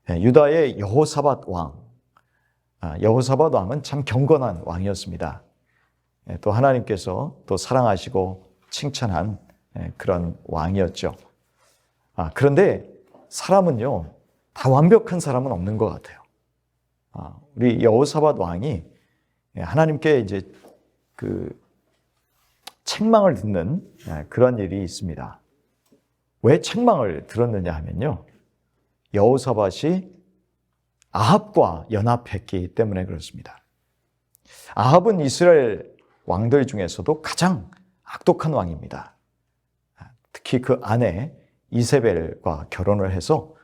유다의 여호사밧 왕. 여호사밧 왕은 참 경건한 왕이었습니다. 또 하나님께서 또 사랑하시고 칭찬한 그런 왕이었죠. 그런데 사람은요, 다 완벽한 사람은 없는 것 같아요. 우리 여호사밧 왕이 하나님께 이제 그 책망을 듣는 그런 일이 있습니다. 왜 책망을 들었느냐 하면요, 여호사밧이 아합과 연합했기 때문에 그렇습니다. 아합은 이스라엘 왕들 중에서도 가장 악독한 왕입니다. 특히 그 아내 이세벨과 결혼을 해서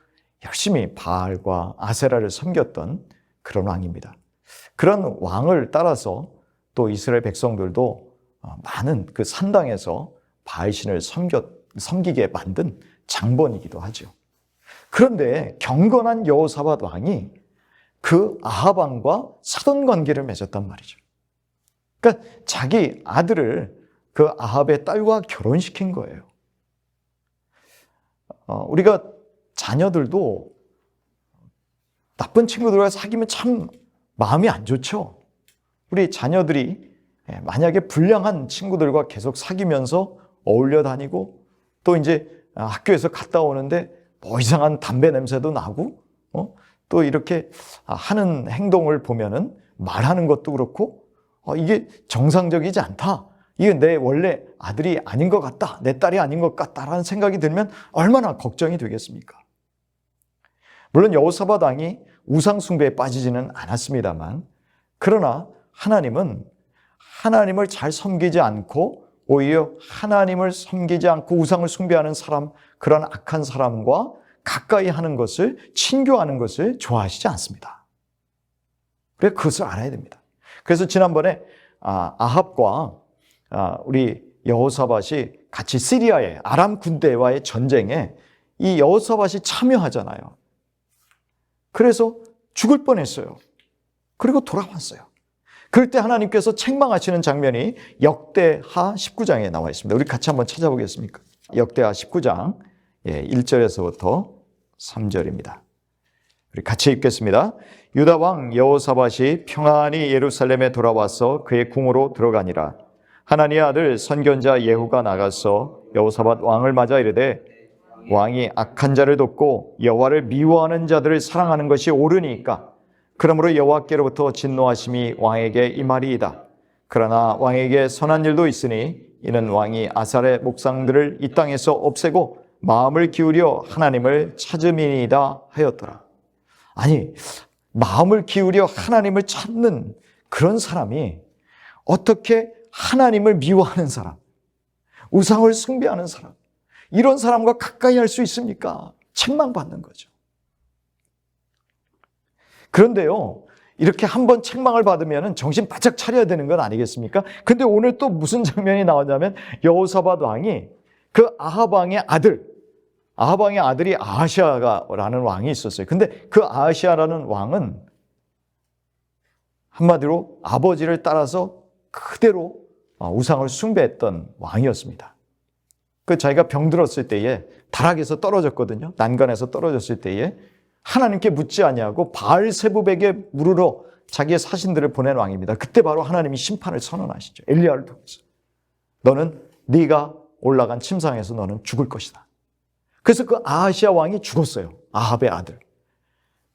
열심히 바알과 아세라를 섬겼던 그런 왕입니다. 그런 왕을 따라서 또 이스라엘 백성들도 많은 그 산당에서 바알신을 섬기게 만든 장본이기도 하죠. 그런데 경건한 여호사밧 왕이 그 아합 왕과 사돈 관계를 맺었단 말이죠. 그러니까 자기 아들을 그 아합의 딸과 결혼시킨 거예요. 우리가 자녀들도 나쁜 친구들과 사귀면 참 마음이 안 좋죠. 우리 자녀들이 만약에 불량한 친구들과 계속 사귀면서 어울려 다니고 또 이제 학교에서 갔다 오는데 뭐 이상한 담배 냄새도 나고 또 이렇게 하는 행동을 보면은 말하는 것도 그렇고 이게 정상적이지 않다. 이게 내 원래 아들이 아닌 것 같다. 내 딸이 아닌 것 같다라는 생각이 들면 얼마나 걱정이 되겠습니까? 물론 여호사밧 왕이 우상 숭배에 빠지지는 않았습니다만, 그러나 하나님은 하나님을 잘 섬기지 않고 오히려 하나님을 섬기지 않고 우상을 숭배하는 사람, 그런 악한 사람과 가까이 하는 것을, 친교하는 것을 좋아하시지 않습니다. 그래서 그것을 알아야 됩니다. 그래서 지난번에 아합과 우리 여호사밧이 같이 시리아의 아람 군대와의 전쟁에 이 여호사밧이 참여하잖아요. 그래서 죽을 뻔했어요. 그리고 돌아왔어요. 그럴 때 하나님께서 책망하시는 장면이 역대하 19장에 나와 있습니다. 우리 같이 한번 찾아보겠습니까? 역대하 19장 1절에서부터 3절입니다. 우리 같이 읽겠습니다. 유다 왕 여호사밧이 평안히 예루살렘에 돌아와서 그의 궁으로 들어가니라. 하나니의 아들 선견자 예후가 나가서 여호사밧 왕을 맞아 이르되 왕이 악한 자를 돕고 여호와를 미워하는 자들을 사랑하는 것이 옳으니까 그러므로 여호와께로부터 진노하심이 왕에게 임하리이다. 그러나 왕에게 선한 일도 있으니 이는 왕이 아살의 목상들을 이 땅에서 없애고 마음을 기울여 하나님을 찾음이니이다 하였더라. 아니, 마음을 기울여 하나님을 찾는 그런 사람이 어떻게 하나님을 미워하는 사람, 우상을 숭배하는 사람, 이런 사람과 가까이 할 수 있습니까? 책망받는 거죠. 그런데요, 이렇게 한번 책망을 받으면 정신 바짝 차려야 되는 건 아니겠습니까? 근데 오늘 또 무슨 장면이 나오냐면 여호사밧 왕이 그 아합 왕의 아들이 아하시아라는 왕이 있었어요. 근데 그 아하시아라는 왕은 한마디로 아버지를 따라서 그대로 우상을 숭배했던 왕이었습니다. 그 자기가 병들었을 때에 다락에서 떨어졌거든요. 난간에서 떨어졌을 때에 하나님께 묻지 아니하고 바알세붑에게 물으러 자기의 사신들을 보낸 왕입니다. 그때 바로 하나님이 심판을 선언하시죠. 엘리야를 통해서. 너는 네가 올라간 침상에서 너는 죽을 것이다. 그래서 그 아하시아 왕이 죽었어요. 아합의 아들.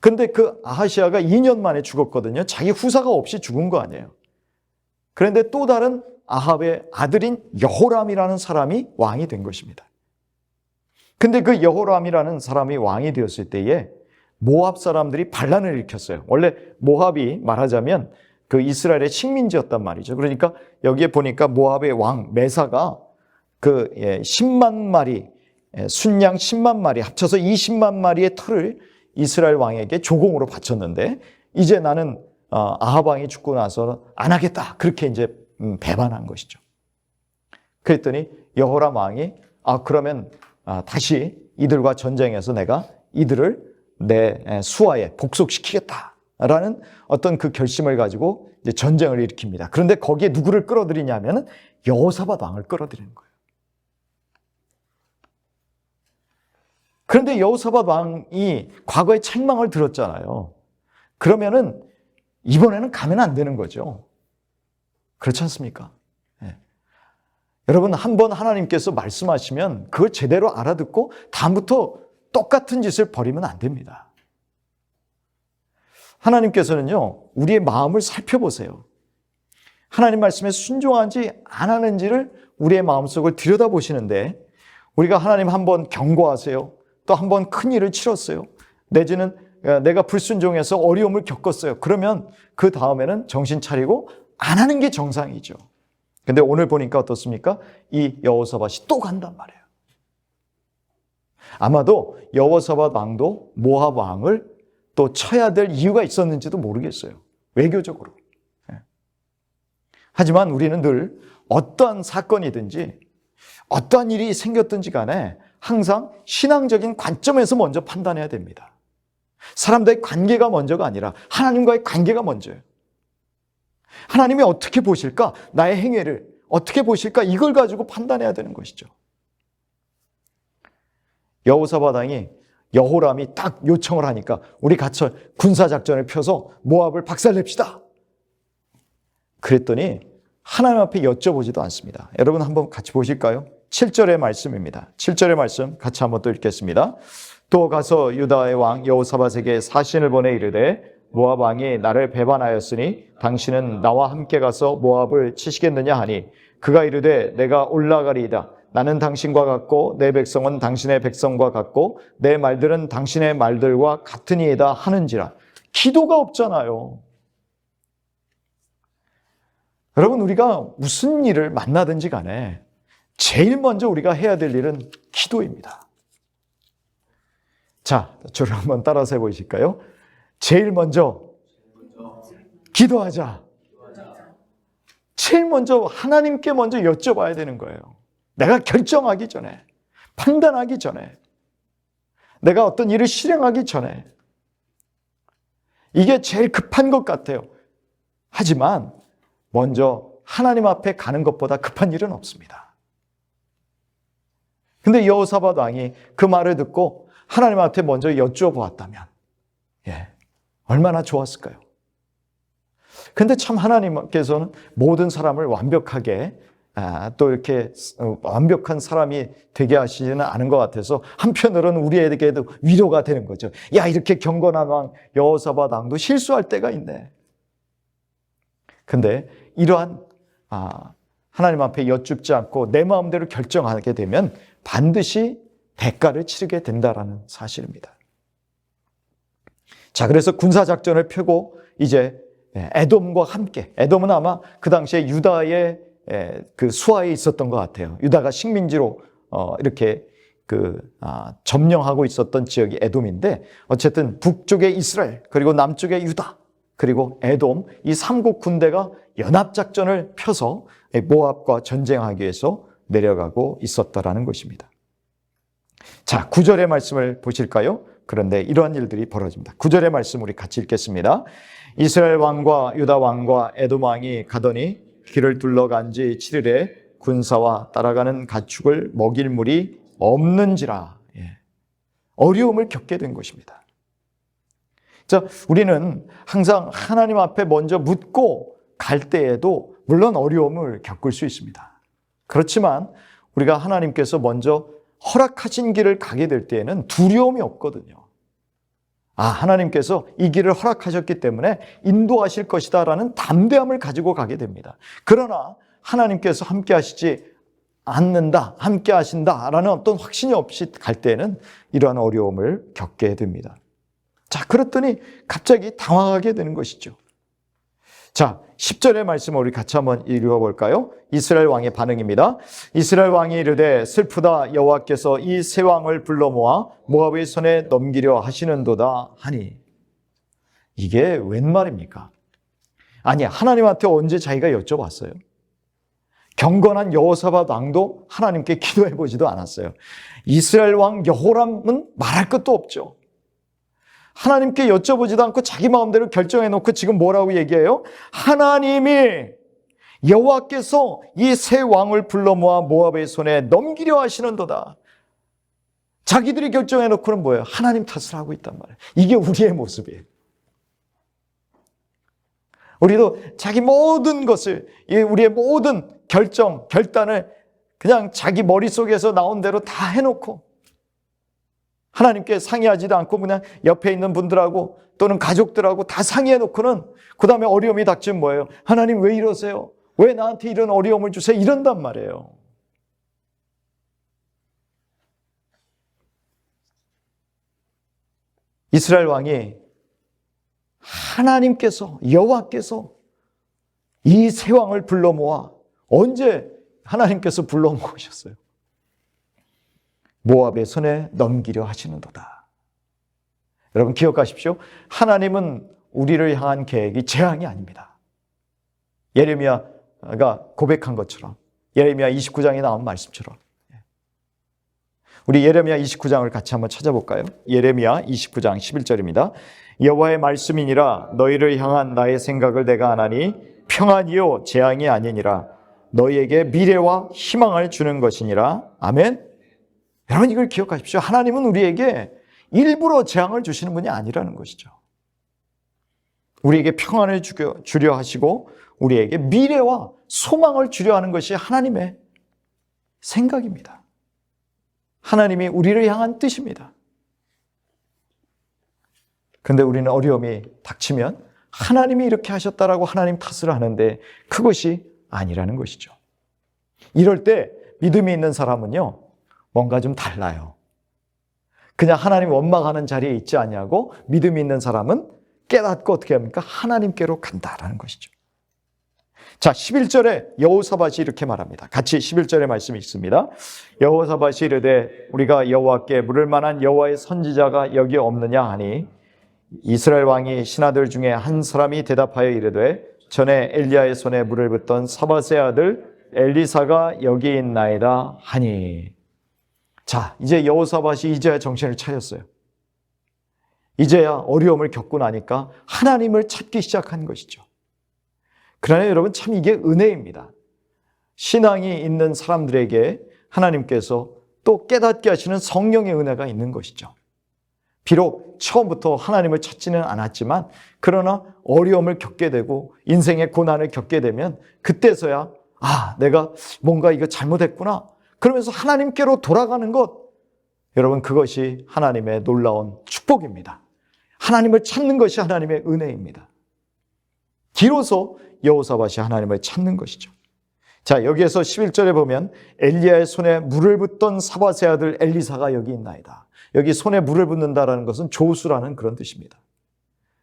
근데 그 아하시아가 2년 만에 죽었거든요. 자기 후사가 없이 죽은 거 아니에요. 그런데 또 다른 아합의 아들인 여호람이라는 사람이 왕이 된 것입니다. 근데 그 여호람이라는 사람이 왕이 되었을 때에 모압 사람들이 반란을 일으켰어요. 원래 모압이 말하자면 그 이스라엘의 식민지였단 말이죠. 그러니까 여기에 보니까 모압의 왕 메사가 그 10만 마리, 순양 10만 마리 합쳐서 20만 마리의 털을 이스라엘 왕에게 조공으로 바쳤는데 이제 나는 아합 왕이 죽고 나서 안 하겠다. 그렇게 이제 배반한 것이죠. 그랬더니 여호람 왕이 그러면 다시 이들과 전쟁해서 내가 이들을 내 수하에 복속시키겠다라는 어떤 그 결심을 가지고 이제 전쟁을 일으킵니다. 그런데 거기에 누구를 끌어들이냐면은 여호사밧 왕을 끌어들이는 거예요. 그런데 여호사밧 왕이 과거에 책망을 들었잖아요. 그러면은 이번에는 가면 안 되는 거죠. 그렇지 않습니까? 네. 여러분, 한번 하나님께서 말씀하시면 그걸 제대로 알아듣고 다음부터 똑같은 짓을 벌이면 안 됩니다. 하나님께서는요, 우리의 마음을 살펴보세요. 하나님 말씀에 순종하는지 안 하는지를 우리의 마음속을 들여다보시는데, 우리가 하나님 한번 경고하세요. 또 한번 큰 일을 치렀어요. 내지는 내가 불순종해서 어려움을 겪었어요. 그러면 그 다음에는 정신 차리고 안 하는 게 정상이죠. 근데 오늘 보니까 어떻습니까? 이 여호사밧이 또 간단 말이에요. 아마도 여호사밧 왕도 모압 왕을 또 쳐야 될 이유가 있었는지도 모르겠어요. 외교적으로. 하지만 우리는 늘 어떠한 사건이든지 어떠한 일이 생겼든지 간에 항상 신앙적인 관점에서 먼저 판단해야 됩니다. 사람들의 관계가 먼저가 아니라 하나님과의 관계가 먼저예요. 하나님이 어떻게 보실까? 나의 행위를 어떻게 보실까? 이걸 가지고 판단해야 되는 것이죠. 여호사밧 왕이 여호람이 딱 요청을 하니까 우리 같이 군사작전을 펴서 모압을 박살냅시다. 그랬더니 하나님 앞에 여쭤보지도 않습니다. 여러분 한번 같이 보실까요? 7절의 말씀입니다. 7절의 말씀 같이 한번 또 읽겠습니다. 또 가서 유다의 왕 여호사밧에게 사신을 보내 이르되 모압 왕이 나를 배반하였으니 당신은 나와 함께 가서 모압을 치시겠느냐 하니 그가 이르되 내가 올라가리이다. 나는 당신과 같고 내 백성은 당신의 백성과 같고 내 말들은 당신의 말들과 같으니이다 하는지라. 기도가 없잖아요. 여러분, 우리가 무슨 일을 만나든지 간에 제일 먼저 우리가 해야 될 일은 기도입니다. 자, 저를 한번 따라서 해보실까요? 제일 먼저 기도하자. 제일 먼저 하나님께 먼저 여쭤봐야 되는 거예요. 내가 결정하기 전에, 판단하기 전에, 내가 어떤 일을 실행하기 전에. 이게 제일 급한 것 같아요. 하지만 먼저 하나님 앞에 가는 것보다 급한 일은 없습니다. 근데 여호사밧 왕이 그 말을 듣고 하나님한테 먼저 여쭤보았다면 얼마나 좋았을까요? 근데 참 하나님께서는 모든 사람을 완벽하게 또 이렇게 완벽한 사람이 되게 하시지는 않은 것 같아서 한편으로는 우리에게도 위로가 되는 거죠. 야, 이렇게 경건한 왕 여호사밧 왕도 실수할 때가 있네. 근데 이러한 하나님 앞에 여쭙지 않고 내 마음대로 결정하게 되면 반드시 대가를 치르게 된다라는 사실입니다. 자, 그래서 군사작전을 펴고 이제 에돔과 함께, 에돔은 아마 그 당시에 유다의 그 수하에 있었던 것 같아요. 유다가 식민지로 이렇게 점령하고 있었던 지역이 에돔인데, 어쨌든 북쪽에 이스라엘, 그리고 남쪽에 유다, 그리고 에돔, 이 삼국 군대가 연합작전을 펴서 모압과 전쟁하기 위해서 내려가고 있었다라는 것입니다. 자, 9절의 말씀을 보실까요? 그런데 이러한 일들이 벌어집니다. 9절의 말씀 우리 같이 읽겠습니다. 이스라엘 왕과 유다 왕과 에돔 왕이 가더니 길을 둘러간 지 7일에 군사와 따라가는 가축을 먹일 물이 없는지라. 어려움을 겪게 된 것입니다. 자, 우리는 항상 하나님 앞에 먼저 묻고 갈 때에도 물론 어려움을 겪을 수 있습니다. 그렇지만 우리가 하나님께서 먼저 허락하신 길을 가게 될 때에는 두려움이 없거든요. 하나님께서 이 길을 허락하셨기 때문에 인도하실 것이다라는 담대함을 가지고 가게 됩니다. 그러나 하나님께서 함께 하시지 않는다, 함께 하신다라는 어떤 확신이 없이 갈 때는 이러한 어려움을 겪게 됩니다. 자, 그랬더니 갑자기 당황하게 되는 것이죠. 자, 10절의 말씀을 우리 같이 한번 읽어볼까요? 이스라엘 왕의 반응입니다. 이스라엘 왕이 이르되 슬프다, 여호와께서 이 세 왕을 불러 모아 모압의 손에 넘기려 하시는도다 하니. 이게 웬 말입니까? 아니, 하나님한테 언제 자기가 여쭤봤어요? 경건한 여호사밧 왕도 하나님께 기도해보지도 않았어요. 이스라엘 왕 여호람은 말할 것도 없죠. 하나님께 여쭤보지도 않고 자기 마음대로 결정해놓고 지금 뭐라고 얘기해요? 하나님이, 여호와께서 이 세 왕을 불러 모아 모압의 손에 넘기려 하시는도다. 자기들이 결정해놓고는 뭐예요? 하나님 탓을 하고 있단 말이에요. 이게 우리의 모습이에요. 우리도 자기 모든 것을, 우리의 모든 결정, 결단을 그냥 자기 머릿속에서 나온 대로 다 해놓고 하나님께 상의하지도 않고 그냥 옆에 있는 분들하고 또는 가족들하고 다 상의해놓고는 그 다음에 어려움이 닥치면 뭐예요? 하나님 왜 이러세요? 왜 나한테 이런 어려움을 주세요? 이런단 말이에요. 이스라엘 왕이 하나님께서, 여호와께서 이 세 왕을 불러 모아 언제 하나님께서 불러 모으셨어요? 모압의 손에 넘기려 하시는도다. 여러분 기억하십시오. 하나님은 우리를 향한 계획이 재앙이 아닙니다. 예레미야가 고백한 것처럼, 예레미야 29장에 나온 말씀처럼. 우리 예레미야 29장을 같이 한번 찾아볼까요? 예레미야 29장 11절입니다. 여호와의 말씀이니라 너희를 향한 나의 생각을 내가 아나니 평안이요 재앙이 아니니라 너희에게 미래와 희망을 주는 것이니라. 아멘. 여러분 이걸 기억하십시오. 하나님은 우리에게 일부러 재앙을 주시는 분이 아니라는 것이죠. 우리에게 평안을 주려 하시고 우리에게 미래와 소망을 주려 하는 것이 하나님의 생각입니다. 하나님이 우리를 향한 뜻입니다. 그런데 우리는 어려움이 닥치면 하나님이 이렇게 하셨다라고 하나님 탓을 하는데 그것이 아니라는 것이죠. 이럴 때 믿음이 있는 사람은요, 뭔가 좀 달라요. 그냥 하나님 원망하는 자리에 있지 아니하고 믿음이 있는 사람은 깨닫고 어떻게 합니까? 하나님께로 간다라는 것이죠. 자, 11절에 여호사밧이 이렇게 말합니다. 같이 11절의 말씀이 있습니다. 여호사밧이 이르되 우리가 여호와께 물을 만한 여호와의 선지자가 여기 없느냐 하니 이스라엘 왕이 신하들 중에 한 사람이 대답하여 이르되 전에 엘리야의 손에 물을 붓던 사밧의 아들 엘리사가 여기 있나이다 하니. 자, 이제 여호사밧이 이제야 정신을 차렸어요. 이제야 어려움을 겪고 나니까 하나님을 찾기 시작한 것이죠. 그러나 여러분 참 이게 은혜입니다. 신앙이 있는 사람들에게 하나님께서 또 깨닫게 하시는 성령의 은혜가 있는 것이죠. 비록 처음부터 하나님을 찾지는 않았지만 그러나 어려움을 겪게 되고 인생의 고난을 겪게 되면 그때서야 내가 뭔가 이거 잘못했구나 그러면서 하나님께로 돌아가는 것, 여러분 그것이 하나님의 놀라운 축복입니다. 하나님을 찾는 것이 하나님의 은혜입니다. 기로서 여호사밧이 하나님을 찾는 것이죠. 자, 여기에서 11절에 보면 엘리야의 손에 물을 붓던 사밧의 아들 엘리사가 여기 있나이다. 여기 손에 물을 붓는다라는 것은 조수라는 그런 뜻입니다.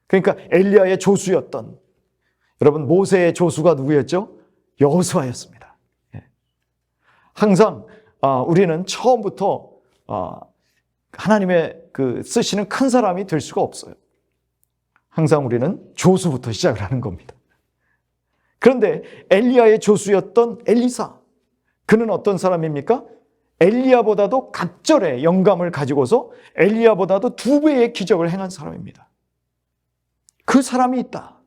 그러니까 엘리야의 조수였던, 여러분 모세의 조수가 누구였죠? 여호수아였습니다. 항상 우리는 처음부터 하나님의 쓰시는 큰 사람이 될 수가 없어요. 항상 우리는 조수부터 시작을 하는 겁니다. 그런데 엘리야의 조수였던 엘리사, 그는 어떤 사람입니까? 엘리야보다도 갑절의 영감을 가지고서 엘리야보다도 2배의 기적을 행한 사람입니다. 그 사람이 있다.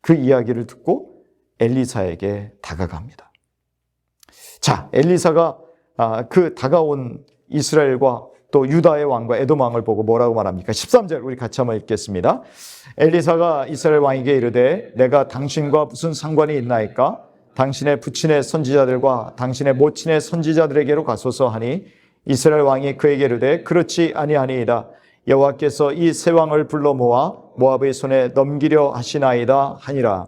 그 이야기를 듣고 엘리사에게 다가갑니다. 자, 엘리사가 그 다가온 이스라엘과 또 유다의 왕과 에돔 왕을 보고 뭐라고 말합니까? 13절 우리 같이 한번 읽겠습니다. 엘리사가 이스라엘 왕에게 이르되 내가 당신과 무슨 상관이 있나이까? 당신의 부친의 선지자들과 당신의 모친의 선지자들에게로 가소서 하니 이스라엘 왕이 그에게 이르되 그렇지 아니하니이다. 여호와께서 이 세 왕을 불러 모아 모압의 손에 넘기려 하시나이다 하니라.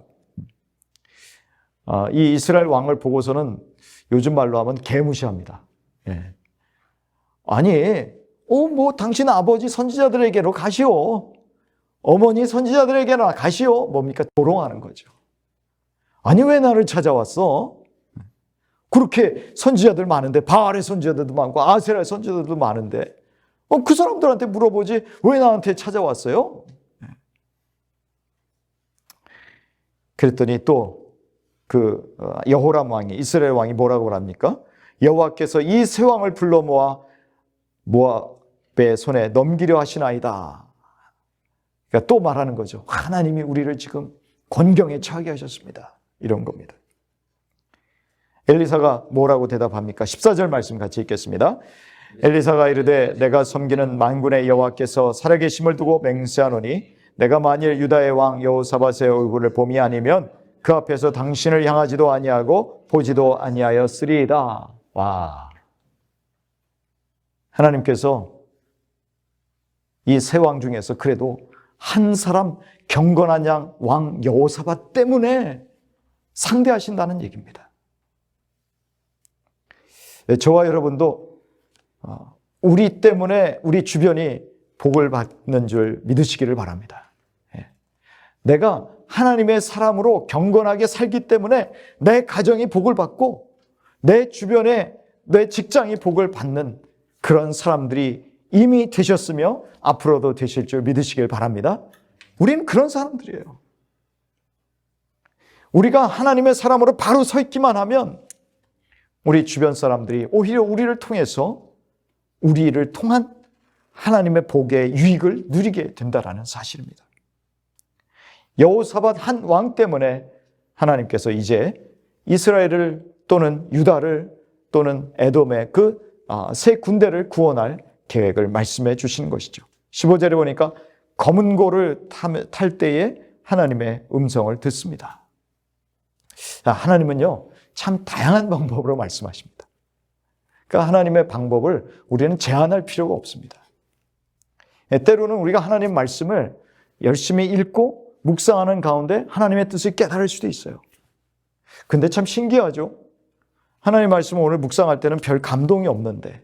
이 이스라엘 왕을 보고서는 요즘 말로 하면 개무시합니다. 아니, 당신 아버지 선지자들에게로 가시오. 어머니 선지자들에게로 가시오. 뭡니까? 조롱하는 거죠. 아니, 왜 나를 찾아왔어? 그렇게 선지자들 많은데, 바알의 선지자들도 많고, 아세라의 선지자들도 많은데, 그 사람들한테 물어보지, 왜 나한테 찾아왔어요? 그랬더니 또, 여호람 왕이, 이스라엘 왕이 뭐라고 합니까? 여호와께서 이 세 왕을 불러 모아 모압의 손에 넘기려 하시나이다. 그러니까 또 말하는 거죠. 하나님이 우리를 지금 곤경에 처하게 하셨습니다. 이런 겁니다. 엘리사가 뭐라고 대답합니까? 14절 말씀 같이 읽겠습니다. 엘리사가 이르되 내가 섬기는 만군의 여호와께서 살아계심을 두고 맹세하노니 내가 만일 유다의 왕 여호사밧의 얼굴을 봄이 아니면 그 앞에서 당신을 향하지도 아니하고 보지도 아니하였으리이다. 와, 하나님께서 이 세 왕 중에서 그래도 한 사람 경건한 양 왕 여호사밧 때문에 상대하신다는 얘기입니다. 저와 여러분도 우리 때문에 우리 주변이 복을 받는 줄 믿으시기를 바랍니다. 내가 하나님의 사람으로 경건하게 살기 때문에 내 가정이 복을 받고 내 주변에 내 직장이 복을 받는 그런 사람들이 이미 되셨으며 앞으로도 되실 줄 믿으시길 바랍니다. 우리는 그런 사람들이에요. 우리가 하나님의 사람으로 바로 서 있기만 하면 우리 주변 사람들이 오히려 우리를 통해서 우리를 통한 하나님의 복의 유익을 누리게 된다는 사실입니다. 여호사밧 한 왕 때문에 하나님께서 이제 이스라엘을 또는 유다를 또는 에돔의 그 세 군대를 구원할 계획을 말씀해 주신 것이죠. 15절에 보니까 검은 고를 탈 때에 하나님의 음성을 듣습니다. 하나님은요, 참 다양한 방법으로 말씀하십니다. 그러니까 하나님의 방법을 우리는 제한할 필요가 없습니다. 때로는 우리가 하나님 말씀을 열심히 읽고 묵상하는 가운데 하나님의 뜻을 깨달을 수도 있어요. 근데 참 신기하죠? 하나님 말씀을 오늘 묵상할 때는 별 감동이 없는데,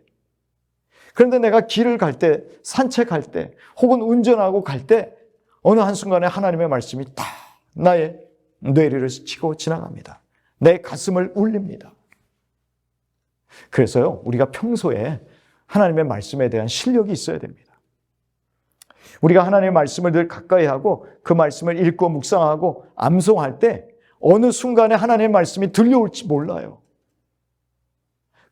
그런데 내가 길을 갈 때, 산책할 때, 혹은 운전하고 갈 때 어느 한순간에 하나님의 말씀이 딱 나의 뇌리를 치고 지나갑니다. 내 가슴을 울립니다. 그래서요, 우리가 평소에 하나님의 말씀에 대한 실력이 있어야 됩니다. 우리가 하나님의 말씀을 늘 가까이 하고 그 말씀을 읽고 묵상하고 암송할 때 어느 순간에 하나님의 말씀이 들려올지 몰라요.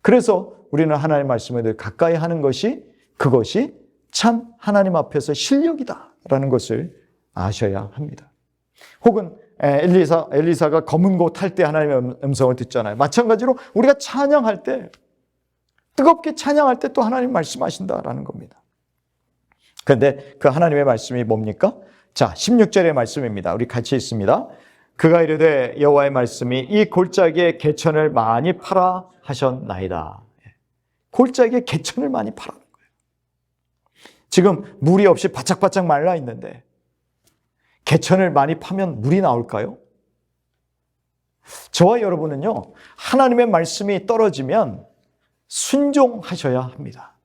그래서 우리는 하나님의 말씀을 늘 가까이 하는 것이, 그것이 참 하나님 앞에서 실력이다라는 것을 아셔야 합니다. 혹은 엘리사가 검은 고 탈 때 하나님의 음성을 듣잖아요. 마찬가지로 우리가 찬양할 때, 뜨겁게 찬양할 때 또 하나님 말씀하신다라는 겁니다. 그런데 그 하나님의 말씀이 뭡니까? 자, 16절의 말씀입니다. 우리 같이 읽습니다. 그가 이르되 여호와의 말씀이 이 골짜기에 개천을 많이 팔아 하셨나이다. 골짜기에 개천을 많이 팔아. 지금 물이 없이 바짝바짝 말라 있는데 개천을 많이 파면 물이 나올까요? 저와 여러분은요, 하나님의 말씀이 떨어지면 순종하셔야 합니다.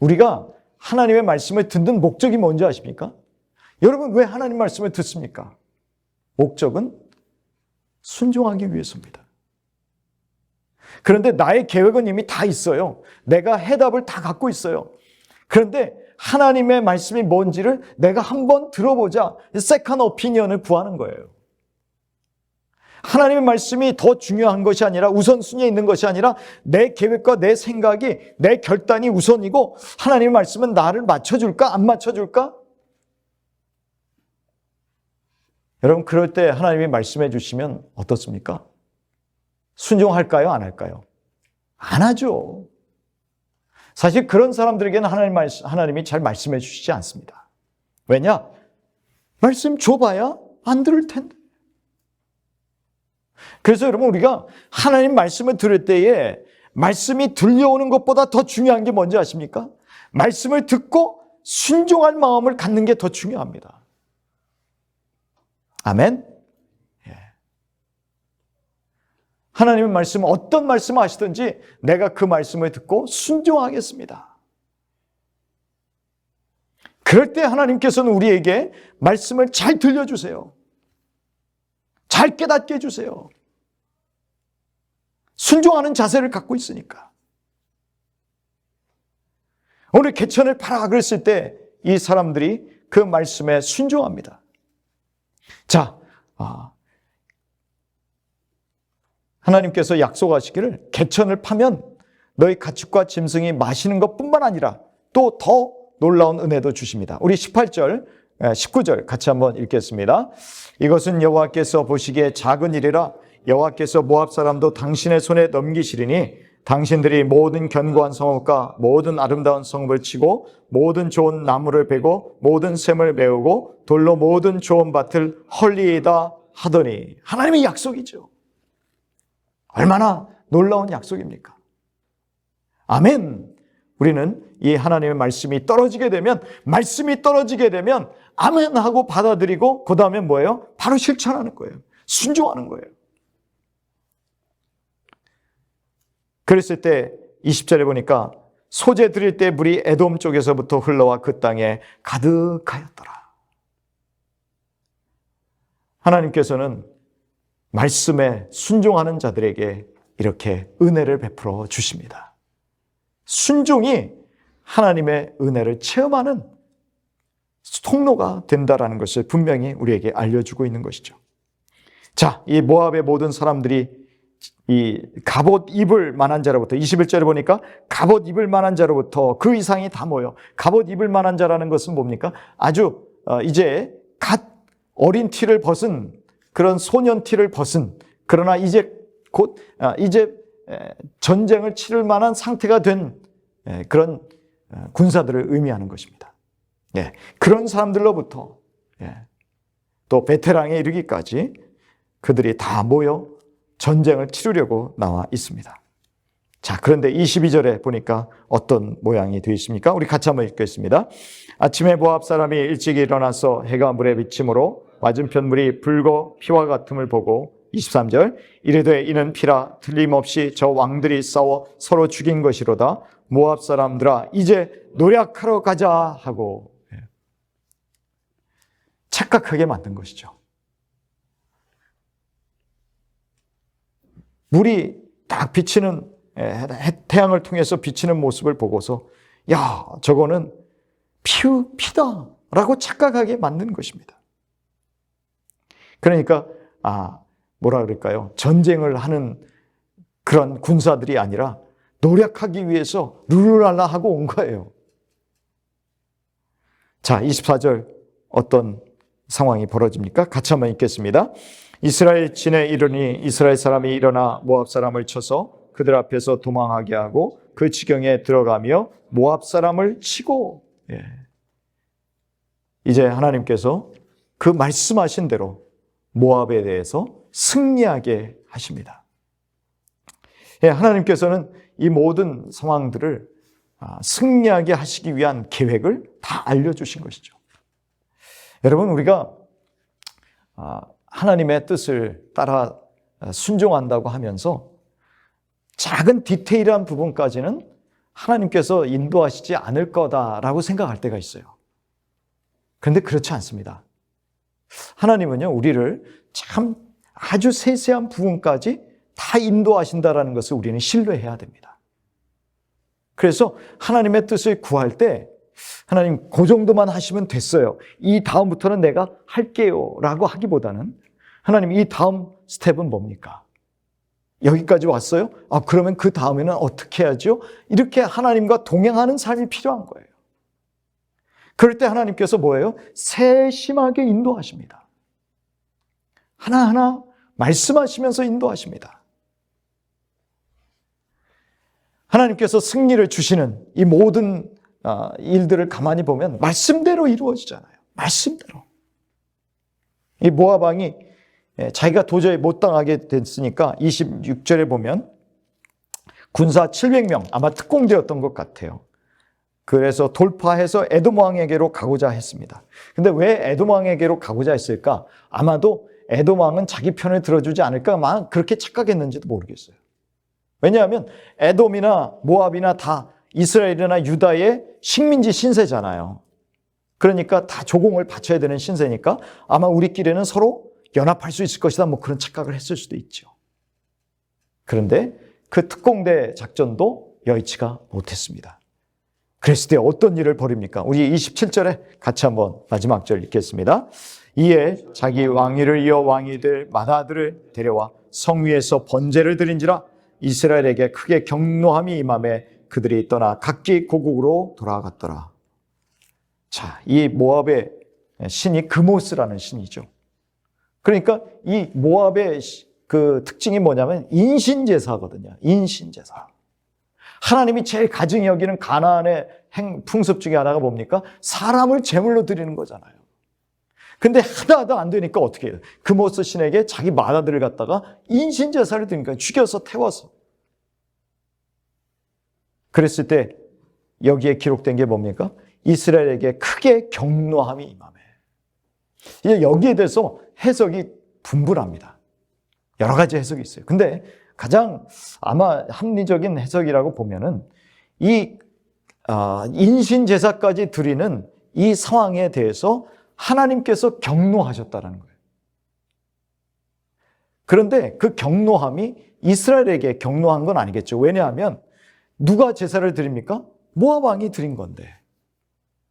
우리가 하나님의 말씀을 듣는 목적이 뭔지 아십니까? 여러분, 왜 하나님 말씀을 듣습니까? 목적은 순종하기 위해서입니다. 그런데 나의 계획은 이미 다 있어요. 내가 해답을 다 갖고 있어요. 그런데 하나님의 말씀이 뭔지를 내가 한번 들어보자, 세컨 오피니언을 구하는 거예요. 하나님의 말씀이 더 중요한 것이 아니라, 우선순위에 있는 것이 아니라 내 계획과 내 생각이, 내 결단이 우선이고 하나님의 말씀은 나를 맞춰줄까 안 맞춰줄까? 여러분, 그럴 때 하나님이 말씀해 주시면 어떻습니까? 순종할까요? 안 할까요? 안 하죠. 사실 그런 사람들에게는 하나님이 잘 말씀해 주시지 않습니다. 왜냐? 말씀 줘봐야 안 들을 텐데. 그래서 여러분, 우리가 하나님 말씀을 들을 때에 말씀이 들려오는 것보다 더 중요한 게 뭔지 아십니까? 말씀을 듣고 순종할 마음을 갖는 게 더 중요합니다. 아멘? 예. 하나님의 말씀, 어떤 말씀을 하시든지 내가 그 말씀을 듣고 순종하겠습니다. 그럴 때 하나님께서는 우리에게 말씀을 잘 들려주세요. 잘 깨닫게 해주세요. 순종하는 자세를 갖고 있으니까. 오늘 개천을 팔아 그랬을 때 이 사람들이 그 말씀에 순종합니다. 자, 하나님께서 약속하시기를 개천을 파면 너희 가축과 짐승이 마시는 것뿐만 아니라 또 더 놀라운 은혜도 주십니다. 우리 18절, 19절 같이 한번 읽겠습니다. 이것은 여호와께서 보시기에 작은 일이라 여호와께서 모압 사람도 당신의 손에 넘기시리니 당신들이 모든 견고한 성읍과 모든 아름다운 성읍을 치고 모든 좋은 나무를 베고 모든 샘을 메우고 돌로 모든 좋은 밭을 헐리이다 하더니, 하나님의 약속이죠. 얼마나 놀라운 약속입니까? 아멘. 우리는 이 하나님의 말씀이 떨어지게 되면 아멘 하고 받아들이고 그 다음에 뭐예요? 바로 실천하는 거예요. 순종하는 거예요. 그랬을 때 20절에 보니까 소재 드릴 때 물이 에돔 쪽에서부터 흘러와 그 땅에 가득하였더라. 하나님께서는 말씀에 순종하는 자들에게 이렇게 은혜를 베풀어 주십니다. 순종이 하나님의 은혜를 체험하는 통로가 된다라는 것을 분명히 우리에게 알려주고 있는 것이죠. 자, 이 모압의 모든 사람들이 이 갑옷 입을 만한 자로부터, 21절에 보니까 갑옷 입을 만한 자로부터 그 이상이 다 모여. 갑옷 입을 만한 자라는 것은 뭡니까? 아주 이제 갓 어린 티를 벗은, 그런 소년 티를 벗은, 그러나 이제 곧 이제 전쟁을 치를 만한 상태가 된 그런 군사들을 의미하는 것입니다. 그런 사람들로부터 또 베테랑에 이르기까지 그들이 다 모여 전쟁을 치르려고 나와 있습니다. 자, 그런데 22절에 보니까 어떤 모양이 되어 있습니까? 우리 같이 한번 읽겠습니다. 아침에 모압 사람이 일찍 일어나서 해가 물에 비침으로 맞은편 물이 붉어 피와 같음을 보고, 23절, 이르되 이는 피라 틀림없이 저 왕들이 싸워 서로 죽인 것이로다. 모압 사람들아 이제 노략하러 가자 하고 착각하게 만든 것이죠. 물이 딱 비치는, 태양을 통해서 비치는 모습을 보고서 야, 저거는 피다라고 착각하게 만든 것입니다. 그러니까 뭐라 그럴까요? 전쟁을 하는 그런 군사들이 아니라 노력하기 위해서 룰루랄라 하고 온 거예요. 자, 24절 어떤 상황이 벌어집니까? 같이 한번 읽겠습니다. 이스라엘 진에 이르니 이스라엘 사람이 일어나 모압 사람을 쳐서 그들 앞에서 도망하게 하고 그 지경에 들어가며 모압 사람을 치고, 이제 하나님께서 그 말씀하신 대로 모압에 대해서 승리하게 하십니다. 하나님께서는 이 모든 상황들을 승리하게 하시기 위한 계획을 다 알려주신 것이죠. 여러분, 우리가 하나님의 뜻을 따라 순종한다고 하면서 작은 디테일한 부분까지는 하나님께서 인도하시지 않을 거다라고 생각할 때가 있어요. 그런데 그렇지 않습니다. 하나님은요, 우리를 참 아주 세세한 부분까지 다 인도하신다라는 것을 우리는 신뢰해야 됩니다. 그래서 하나님의 뜻을 구할 때 하나님 그 정도만 하시면 됐어요, 이 다음부터는 내가 할게요 라고 하기보다는 하나님 이 다음 스텝은 뭡니까? 여기까지 왔어요? 그러면 그 다음에는 어떻게 해야죠? 이렇게 하나님과 동행하는 삶이 필요한 거예요. 그럴 때 하나님께서 뭐예요? 세심하게 인도하십니다. 하나하나 말씀하시면서 인도하십니다. 하나님께서 승리를 주시는 이 모든 일들을 가만히 보면 말씀대로 이루어지잖아요. 말씀대로. 이 모압 왕이 자기가 도저히 못 당하게 됐으니까 26절에 보면 군사 700명, 아마 특공대였던 것 같아요. 그래서 돌파해서 에돔 왕에게로 가고자 했습니다. 근데 왜 에돔 왕에게로 가고자 했을까? 아마도 에돔 왕은 자기 편을 들어주지 않을까? 막 그렇게 착각했는지도 모르겠어요. 왜냐하면 에돔이나 모압이나 다 이스라엘이나 유다의 식민지 신세잖아요. 그러니까 다 조공을 바쳐야 되는 신세니까 아마 우리끼리는 서로 연합할 수 있을 것이다, 뭐 그런 착각을 했을 수도 있죠. 그런데 그 특공대 작전도 여의치가 못했습니다. 그랬을 때 어떤 일을 벌입니까? 우리 27절에 같이 한번 마지막 절 읽겠습니다. 이에 자기 왕위를 이어 왕이 될 맏아들을 데려와 성 위에서 번제를 드린지라 이스라엘에게 크게 경노함이 임함에 그들이 떠나 각기 고국으로 돌아갔더라. 자, 이 모압의 신이 그모스라는 신이죠. 그러니까 이 모압의 그 특징이 뭐냐면 인신제사거든요. 인신제사. 하나님이 제일 가증히 여기는 가나안의 풍습 중에 하나가 뭡니까? 사람을 제물로 드리는 거잖아요. 근데 하다 안 되니까 어떻게 해요? 금오스 신에게 자기 맏아들을 갖다가 인신제사를 드리니까 죽여서 태워서. 그랬을 때 여기에 기록된 게 뭡니까? 이스라엘에게 크게 경노함이 임하매. 이제 여기에 대해서 해석이 분분합니다. 여러 가지 해석이 있어요. 근데 가장 아마 합리적인 해석이라고 보면은 이 인신제사까지 드리는 이 상황에 대해서 하나님께서 경노하셨다는 거예요. 그런데 그 경노함이 이스라엘에게 경노한 건 아니겠죠. 왜냐하면 누가 제사를 드립니까? 모압 왕이 드린 건데,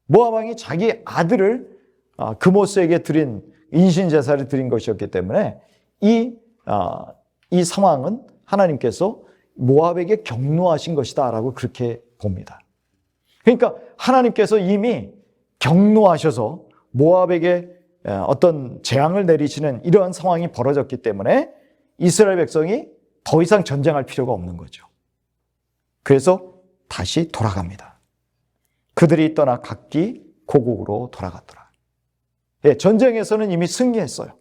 모압 왕이 자기 아들을 금오스에게 드린 인신 제사를 드린 것이었기 때문에 이 상황은 하나님께서 모압에게 경노하신 것이다라고 그렇게 봅니다. 그러니까 하나님께서 이미 경노하셔서 모압에게 어떤 재앙을 내리시는 이러한 상황이 벌어졌기 때문에 이스라엘 백성이 더 이상 전쟁할 필요가 없는 거죠. 그래서 다시 돌아갑니다. 그들이 떠나 각기 고국으로 돌아갔더라. 예, 전쟁에서는 이미 승리했어요.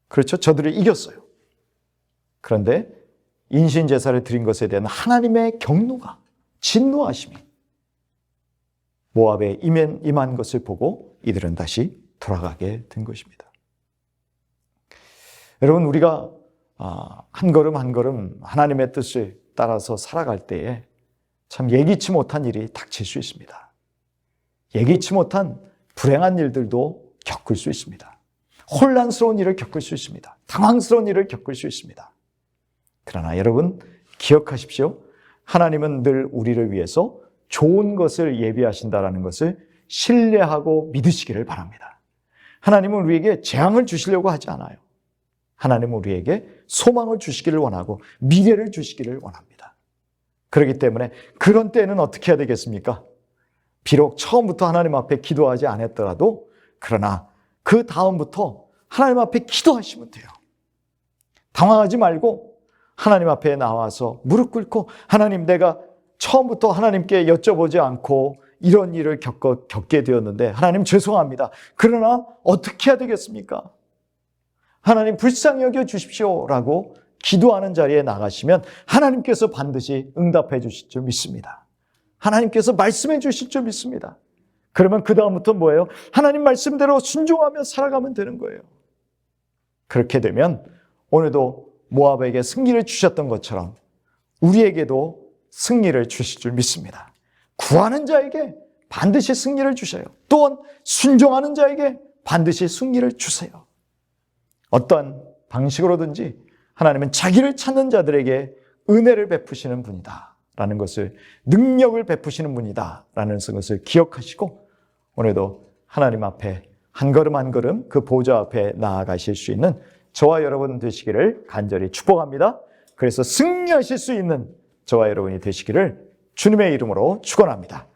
그렇죠? 저들을 이겼어요. 그런데 인신제사를 드린 것에 대한 하나님의 경노가, 진노하심이 모압에 임한 것을 보고 이들은 다시 돌아가게 된 것입니다. 여러분, 우리가 한 걸음 한 걸음 하나님의 뜻을 따라서 살아갈 때에 참 예기치 못한 일이 닥칠 수 있습니다. 예기치 못한 불행한 일들도 겪을 수 있습니다. 혼란스러운 일을 겪을 수 있습니다. 당황스러운 일을 겪을 수 있습니다. 그러나 여러분 기억하십시오. 하나님은 늘 우리를 위해서 좋은 것을 예비하신다는 것을 신뢰하고 믿으시기를 바랍니다. 하나님은 우리에게 재앙을 주시려고 하지 않아요. 하나님은 우리에게 소망을 주시기를 원하고 미래를 주시기를 원합니다. 그렇기 때문에 그런 때는 어떻게 해야 되겠습니까? 비록 처음부터 하나님 앞에 기도하지 않았더라도 그러나 그 다음부터 하나님 앞에 기도하시면 돼요. 당황하지 말고 하나님 앞에 나와서 무릎 꿇고 하나님, 내가 처음부터 하나님께 여쭤보지 않고 이런 일을 겪게 되었는데 하나님 죄송합니다. 그러나 어떻게 해야 되겠습니까? 하나님 불쌍히 여겨 주십시오라고 기도하는 자리에 나가시면 하나님께서 반드시 응답해 주실 줄 믿습니다. 하나님께서 말씀해 주실 줄 믿습니다. 그러면 그 다음부터 뭐예요? 하나님 말씀대로 순종하며 살아가면 되는 거예요. 그렇게 되면 오늘도 모압에게 승리를 주셨던 것처럼 우리에게도 승리를 주실 줄 믿습니다. 구하는 자에게 반드시 승리를 주셔요. 또한 순종하는 자에게 반드시 승리를 주세요. 어떠한 방식으로든지 하나님은 자기를 찾는 자들에게 은혜를 베푸시는 분이다 라는 것을, 능력을 베푸시는 분이다 라는 것을 기억하시고 오늘도 하나님 앞에 한 걸음 한 걸음 그 보좌 앞에 나아가실 수 있는 저와 여러분 되시기를 간절히 축복합니다. 그래서 승리하실 수 있는 저와 여러분이 되시기를 주님의 이름으로 축원합니다.